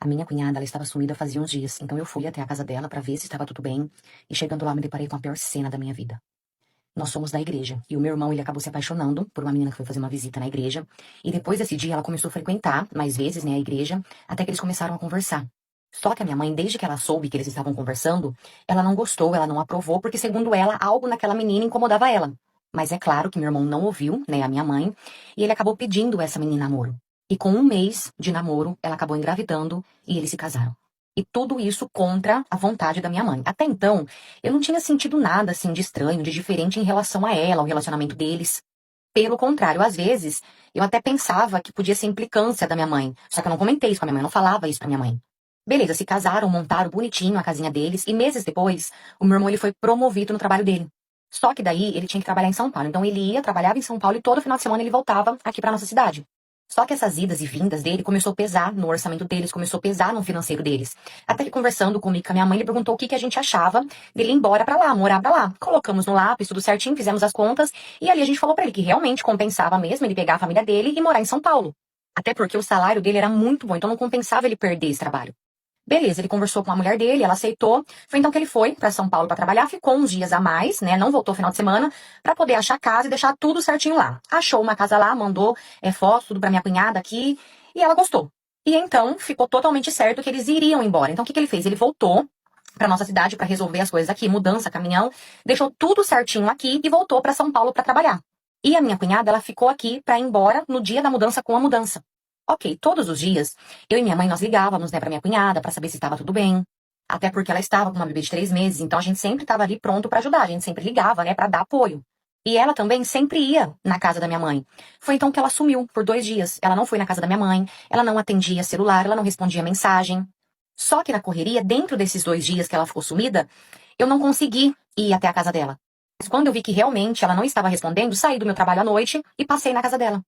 A minha cunhada, ela estava sumida fazia uns dias, então eu fui até a casa dela pra ver se estava tudo bem, e chegando lá me deparei com a pior cena da minha vida. Nós somos da igreja, e o meu irmão, ele acabou se apaixonando por uma menina que foi fazer uma visita na igreja, e depois desse dia ela começou a frequentar mais vezes, né, a igreja, até que eles começaram a conversar. Só que a minha mãe, desde que ela soube que eles estavam conversando, ela não gostou, ela não aprovou, porque segundo ela, algo naquela menina incomodava ela. Mas é claro que meu irmão não ouviu, né, a minha mãe, e ele acabou pedindo essa menina namoro. E com um mês de namoro, ela acabou engravidando e eles se casaram. E tudo isso contra a vontade da minha mãe. Até então, eu não tinha sentido nada assim de estranho, de diferente em relação a ela, ao relacionamento deles. Pelo contrário, às vezes, eu até pensava que podia ser implicância da minha mãe. Só que eu não comentei isso com a minha mãe, eu não falava isso pra minha mãe. Beleza, se casaram, montaram bonitinho a casinha deles, e meses depois, o meu irmão ele foi promovido no trabalho dele. Só que daí ele tinha que trabalhar em São Paulo. Então ele ia, trabalhava em São Paulo e todo final de semana ele voltava aqui pra nossa cidade. Só que essas idas e vindas dele começou a pesar no orçamento deles, começou a pesar no financeiro deles. Até que conversando comigo e com a minha mãe, ele perguntou o que que a gente achava dele ir embora pra lá, morar pra lá. Colocamos no lápis tudo certinho, fizemos as contas, e ali a gente falou pra ele que realmente compensava mesmo ele pegar a família dele e morar em São Paulo. Até porque o salário dele era muito bom, então não compensava ele perder esse trabalho. Beleza, ele conversou com a mulher dele, ela aceitou. Foi então que ele foi pra São Paulo pra trabalhar, ficou uns dias a mais, né? Não voltou final de semana pra poder achar casa e deixar tudo certinho lá. Achou uma casa lá, mandou foto, tudo pra minha cunhada aqui, e ela gostou. E então ficou totalmente certo que eles iriam embora. Então o que que ele fez? Ele voltou pra nossa cidade pra resolver as coisas aqui, mudança, caminhão, deixou tudo certinho aqui e voltou pra São Paulo pra trabalhar. E a minha cunhada, ela ficou aqui pra ir embora no dia da mudança com a mudança. Ok, todos os dias, eu e minha mãe, nós ligávamos, né, pra minha cunhada, pra saber se estava tudo bem. Até porque ela estava com uma bebê de 3 meses, então a gente sempre estava ali pronto pra ajudar, a gente sempre ligava, né, pra dar apoio. E ela também sempre ia na casa da minha mãe. Foi então que ela sumiu por 2 dias. Ela não foi na casa da minha mãe, ela não atendia celular, ela não respondia mensagem. Só que na correria, dentro desses 2 dias que ela ficou sumida, eu não consegui ir até a casa dela. Mas quando eu vi que realmente ela não estava respondendo, saí do meu trabalho à noite e passei na casa dela.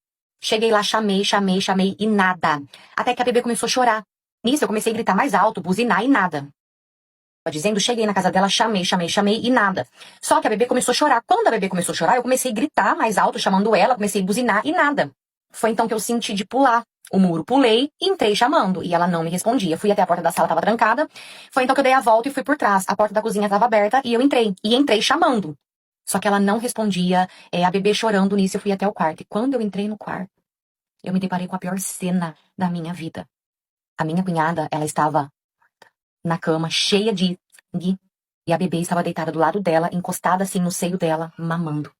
Cheguei lá, chamei, chamei, chamei e nada. Até que a bebê começou a chorar. Nisso eu comecei a gritar mais alto, buzinar e nada. Dizendo, cheguei na casa dela, chamei, chamei, chamei e nada. Só que a bebê começou a chorar. Quando a bebê começou a chorar, eu comecei a gritar mais alto, chamando ela, comecei a buzinar e nada. Foi então que eu senti de pular o muro. Pulei e entrei chamando. E ela não me respondia. Fui até a porta da sala, tava trancada. Foi então que eu dei a volta e fui por trás. A porta da cozinha tava aberta e eu entrei. E entrei chamando. Só que ela não respondia. A bebê chorando nisso, eu fui até o quarto. E quando eu entrei no quarto, eu me deparei com a pior cena da minha vida. A minha cunhada, ela estava na cama, cheia de sangue, e a bebê estava deitada do lado dela, encostada assim no seio dela, mamando.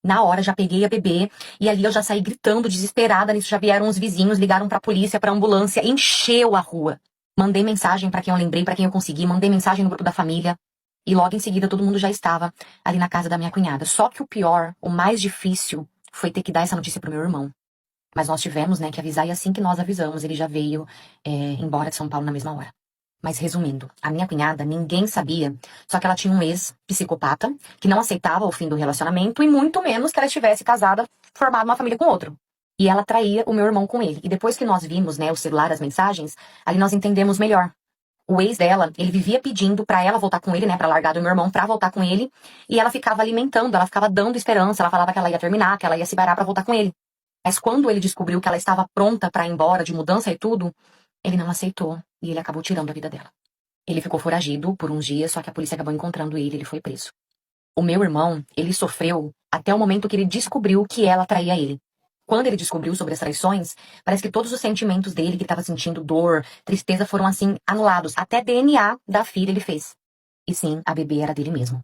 Na hora já peguei a bebê e ali eu já saí gritando, desesperada. Nisso já vieram os vizinhos, ligaram pra polícia, pra ambulância, encheu a rua. Mandei mensagem pra quem eu lembrei, pra quem eu consegui, mandei mensagem no grupo da família. E logo em seguida todo mundo já estava ali na casa da minha cunhada. Só que o pior, o mais difícil, foi ter que dar essa notícia pro meu irmão. Mas nós tivemos, né, que avisar e assim que nós avisamos, ele já veio embora de São Paulo na mesma hora. Mas resumindo, a minha cunhada, ninguém sabia, só que ela tinha um ex-psicopata que não aceitava o fim do relacionamento e muito menos que ela estivesse casada, formado uma família com outro. E ela traía o meu irmão com ele. E depois que nós vimos, né, o celular, as mensagens, ali nós entendemos melhor. O ex dela, ele vivia pedindo pra ela voltar com ele, né, pra largar do meu irmão, pra voltar com ele, e ela ficava alimentando, ela ficava dando esperança, ela falava que ela ia terminar, que ela ia se parar pra voltar com ele. Mas quando ele descobriu que ela estava pronta pra ir embora, de mudança e tudo, ele não aceitou e ele acabou tirando a vida dela. Ele ficou foragido por uns dias, só que a polícia acabou encontrando ele e ele foi preso. O meu irmão, ele sofreu até o momento que ele descobriu que ela traía ele. Quando ele descobriu sobre as traições, parece que todos os sentimentos dele, que ele estava sentindo dor, tristeza, foram assim anulados. Até DNA da filha ele fez. E sim, a bebê era dele mesmo.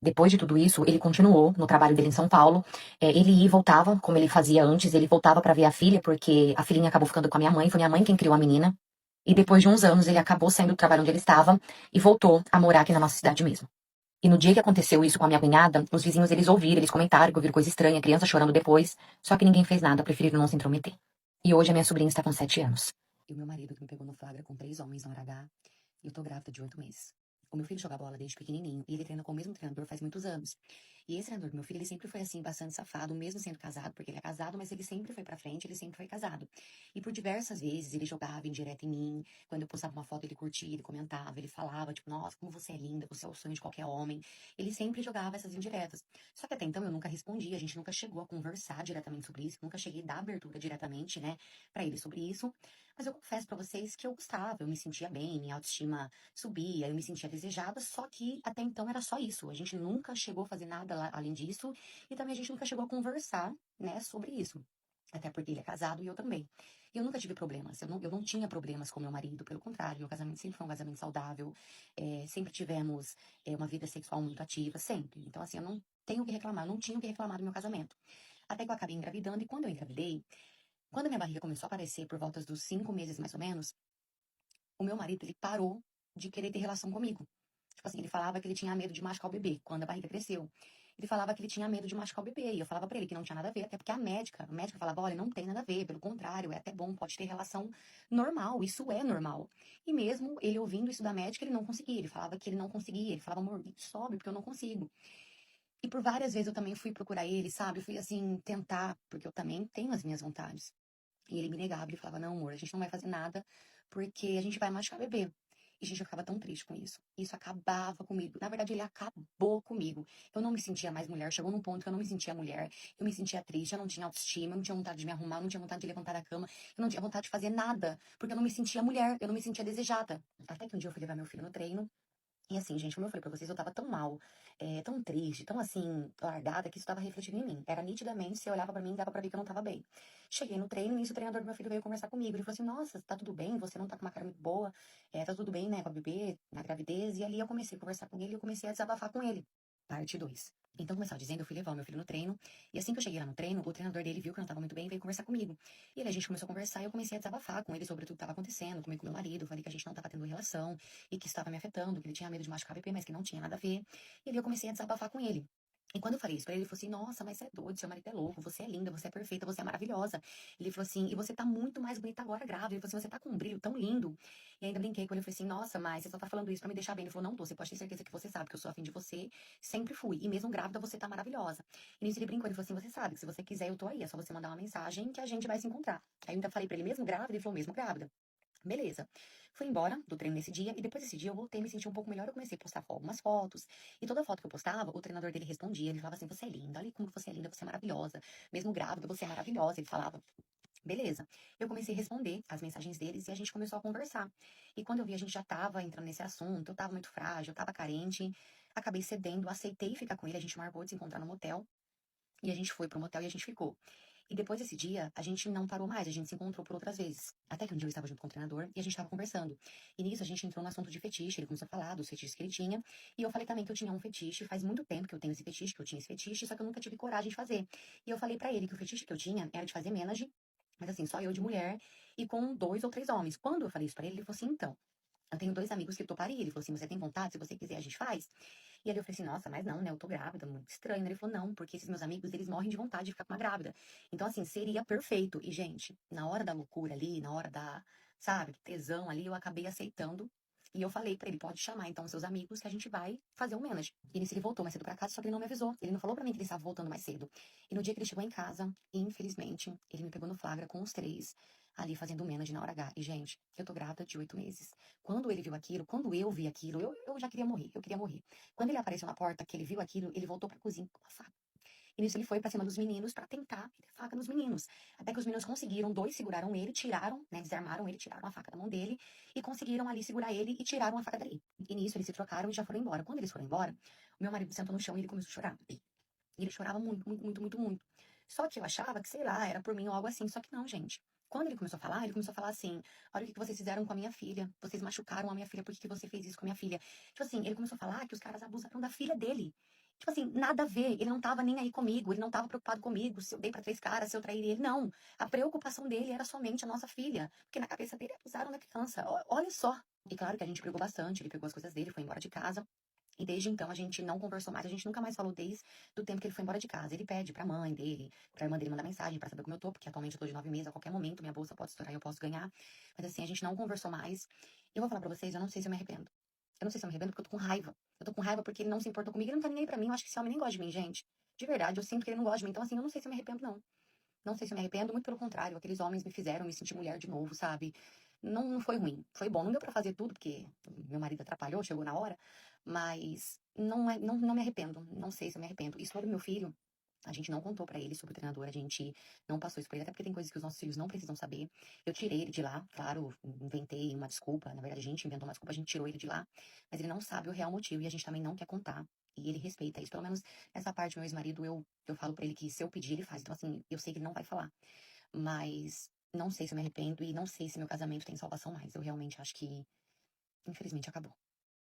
Depois de tudo isso, ele continuou no trabalho dele em São Paulo. Ele ia e voltava, como ele fazia antes. Ele voltava pra ver a filha, porque a filhinha acabou ficando com a minha mãe. Foi minha mãe quem criou a menina. E depois de uns anos, ele acabou saindo do trabalho onde ele estava e voltou a morar aqui na nossa cidade mesmo. E no dia que aconteceu isso com a minha cunhada, os vizinhos, eles ouviram, eles comentaram que ouviram coisa estranha, criança chorando depois. Só que ninguém fez nada, preferiram não se intrometer. E hoje a minha sobrinha está com 7 anos. E o meu marido que me pegou no flagra com 3 homens no RH. E eu tô grávida de 8 meses. O meu filho joga bola desde pequenininho e ele treina com o mesmo treinador faz muitos anos. E esse treinador do meu filho, ele sempre foi assim, bastante safado, mesmo sendo casado, porque ele é casado, mas ele sempre foi pra frente, ele sempre foi casado. E por diversas vezes ele jogava indireta em mim, quando eu postava uma foto ele curtia, ele comentava, ele falava, tipo, nossa, como você é linda, você é o sonho de qualquer homem. Ele sempre jogava essas indiretas. Só que até então eu nunca respondia, a gente nunca chegou a conversar diretamente sobre isso, nunca cheguei a dar abertura diretamente, né, pra ele sobre isso. Mas eu confesso pra vocês que eu gostava, eu me sentia bem, minha autoestima subia, eu me sentia desejada, só que até então era só isso. A gente nunca chegou a fazer nada além disso, e também a gente nunca chegou a conversar, né, sobre isso. Até porque ele é casado e eu também. E eu nunca tive problemas, eu não tinha problemas com meu marido, pelo contrário, meu casamento sempre foi um casamento saudável, sempre tivemos uma vida sexual muito ativa, sempre. Então, assim, eu não tenho o que reclamar, eu não tinha o que reclamar do meu casamento. Até que eu acabei engravidando, e quando eu engravidei, quando a minha barriga começou a aparecer por volta dos 5 meses, mais ou menos, o meu marido, ele parou de querer ter relação comigo. Tipo assim, ele falava que ele tinha medo de machucar o bebê, quando a barriga cresceu. Ele falava que ele tinha medo de machucar o bebê, e eu falava pra ele que não tinha nada a ver, até porque a médica falava, olha, não tem nada a ver, pelo contrário, é até bom, pode ter relação normal, isso é normal. E mesmo ele ouvindo isso da médica, ele não conseguia, ele falava que ele não conseguia, ele falava, amor, sobe, porque eu não consigo. E por várias vezes eu também fui procurar ele, sabe? Eu fui assim, tentar, porque eu também tenho as minhas vontades. E ele me negava, ele falava, não, amor, a gente não vai fazer nada, porque a gente vai machucar o bebê. E, gente, eu ficava tão triste com isso. Isso acabava comigo. Na verdade, ele acabou comigo. Eu não me sentia mais mulher. Chegou num ponto que eu não me sentia mulher. Eu me sentia triste, eu não tinha autoestima, eu não tinha vontade de me arrumar, eu não tinha vontade de levantar da cama, eu não tinha vontade de fazer nada, porque eu não me sentia mulher, eu não me sentia desejada. Até que um dia eu fui levar meu filho no treino, e assim, gente, como eu falei pra vocês, eu tava tão mal, tão triste, tão assim, largada, que isso tava refletindo em mim. Era nitidamente, se eu olhava pra mim, dava pra ver que eu não tava bem. Cheguei no treino, e nisso o treinador do meu filho veio conversar comigo. Ele falou assim, nossa, tá tudo bem? Você não tá com uma cara muito boa, tá tudo bem, né, com a bebê, na gravidez. E ali eu comecei a conversar com ele, e eu comecei a desabafar com ele. Parte 2. Então, como eu estava dizendo, eu fui levar o meu filho no treino, e assim que eu cheguei lá no treino, o treinador dele viu que eu não tava muito bem e veio conversar comigo. E aí a gente começou a conversar, e eu comecei a desabafar com ele sobre tudo que tava acontecendo, comigo com meu marido, falei que a gente não tava tendo relação, e que estava me afetando, que ele tinha medo de machucar o bebê, mas que não tinha nada a ver. E ali eu comecei a desabafar com ele. E quando eu falei isso pra ele, ele falou assim, nossa, mas você é doido, seu marido é louco, você é linda, você é perfeita, você é maravilhosa. Ele falou assim, e você tá muito mais bonita agora grávida. Ele falou assim, você tá com um brilho tão lindo. E ainda brinquei com ele, eu falei assim, nossa, mas você só tá falando isso pra me deixar bem. Ele falou, não tô, você pode ter certeza que você sabe que eu sou afim de você, sempre fui. E mesmo grávida, você tá maravilhosa. E nisso ele brincou, ele falou assim, você sabe que se você quiser, eu tô aí, é só você mandar uma mensagem que a gente vai se encontrar. Aí eu ainda falei pra ele, mesmo grávida? Ele falou, mesmo grávida. Beleza. Fui embora do treino nesse dia, e depois desse dia eu voltei a me sentir um pouco melhor. Eu comecei a postar algumas fotos, e toda foto que eu postava, o treinador dele respondia. Ele falava assim: você é linda, olha como você é linda, você é maravilhosa. Mesmo grávida, você é maravilhosa. Ele falava. Beleza. Eu comecei a responder as mensagens deles, e a gente começou a conversar. E quando eu vi, a gente já tava entrando nesse assunto, eu tava muito frágil, eu tava carente. Acabei cedendo, aceitei ficar com ele. A gente marcou de se encontrar no motel. E a gente foi pro motel e a gente ficou. E depois desse dia, a gente não parou mais, a gente se encontrou por outras vezes. Até que um dia eu estava junto com o treinador e a gente estava conversando. E nisso a gente entrou no assunto de fetiche, ele começou a falar dos fetiches que ele tinha. E eu falei também que eu tinha um fetiche, faz muito tempo que eu tenho esse fetiche, que eu tinha esse fetiche, só que eu nunca tive coragem de fazer. E eu falei pra ele que o fetiche que eu tinha era de fazer menage, mas assim, só eu de mulher e com 2 ou 3 homens. Quando eu falei isso pra ele, ele falou assim, então, eu tenho 2 amigos que toparia. Ele falou assim, você tem vontade? Se você quiser, a gente faz. E aí eu falei assim, nossa, mas não, né? Eu tô grávida, muito estranho. Ele falou, não, porque esses meus amigos, eles morrem de vontade de ficar com uma grávida. Então, assim, seria perfeito. E, gente, na hora da loucura ali, na hora da, sabe, do tesão ali, eu acabei aceitando. E eu falei pra ele, pode chamar então seus amigos que a gente vai fazer um menage. E nisso ele voltou mais cedo pra casa, só que ele não me avisou. Ele não falou pra mim que ele estava voltando mais cedo. E no dia que ele chegou em casa, infelizmente, ele me pegou no flagra com os 3 ali fazendo o menage na hora H. E, gente, eu tô grávida de 8 meses. Quando ele viu aquilo, quando eu vi aquilo, eu já queria morrer, eu queria morrer. Quando ele apareceu na porta, que ele viu aquilo, ele voltou pra cozinha com uma faca. E nisso ele foi pra cima dos meninos pra tentar meter faca nos meninos. Até que os meninos conseguiram, 2 seguraram ele, tiraram, né, desarmaram ele, tiraram a faca da mão dele e conseguiram ali segurar ele e tiraram a faca dali. E nisso eles se trocaram e já foram embora. Quando eles foram embora, o meu marido sentou no chão e ele começou a chorar. E ele chorava muito, muito, muito, muito, muito. Só que eu achava que, sei lá, era por mim ou algo assim. Só que não, gente. Quando ele começou a falar assim: olha o que vocês fizeram com a minha filha. Vocês machucaram a minha filha, por que você fez isso com a minha filha? Tipo assim, ele começou a falar que os caras abusaram da filha dele. Tipo assim, nada a ver. Ele não tava nem aí comigo, ele não tava preocupado comigo, se eu dei pra 3 caras, se eu traí ele. Não. A preocupação dele era somente a nossa filha. Porque na cabeça dele abusaram da criança. Olha só. E claro que a gente brigou bastante, ele pegou as coisas dele, foi embora de casa. E desde então a gente não conversou mais, a gente nunca mais falou desde do tempo que ele foi embora de casa. Ele pede pra mãe dele, pra irmã dele mandar mensagem pra saber como eu tô, porque atualmente eu tô de 9 meses, a qualquer momento minha bolsa pode estourar e eu posso ganhar. Mas assim, a gente não conversou mais. E eu vou falar pra vocês, eu não sei se eu me arrependo. Eu não sei se eu me arrependo porque eu tô com raiva. Eu tô com raiva porque ele não se importou comigo, ele não tá nem aí pra mim. Eu acho que esse homem nem gosta de mim, gente. De verdade, eu sinto que ele não gosta de mim. Então assim, eu não sei se eu me arrependo, não. Não sei se eu me arrependo, muito pelo contrário. Aqueles homens me fizeram me sentir mulher de novo, sabe? Não, não foi ruim. Foi bom. Não deu pra fazer tudo, porque meu marido atrapalhou, chegou na hora. Mas não me arrependo. Não sei se eu me arrependo. E sobre meu filho, A gente não contou pra ele sobre o treinador, a gente não passou isso pra ele, até porque tem coisas que os nossos filhos não precisam saber. Eu tirei ele de lá, claro, inventei uma desculpa, na verdade a gente inventou uma desculpa, a gente tirou ele de lá, mas ele não sabe o real motivo e a gente também não quer contar. E ele respeita isso. Pelo menos essa parte do meu ex-marido, eu falo pra ele que se eu pedir, ele faz. Então, assim, eu sei que ele não vai falar. Mas não sei se eu me arrependo e não sei se meu casamento tem salvação mais. Eu realmente acho que, infelizmente, acabou.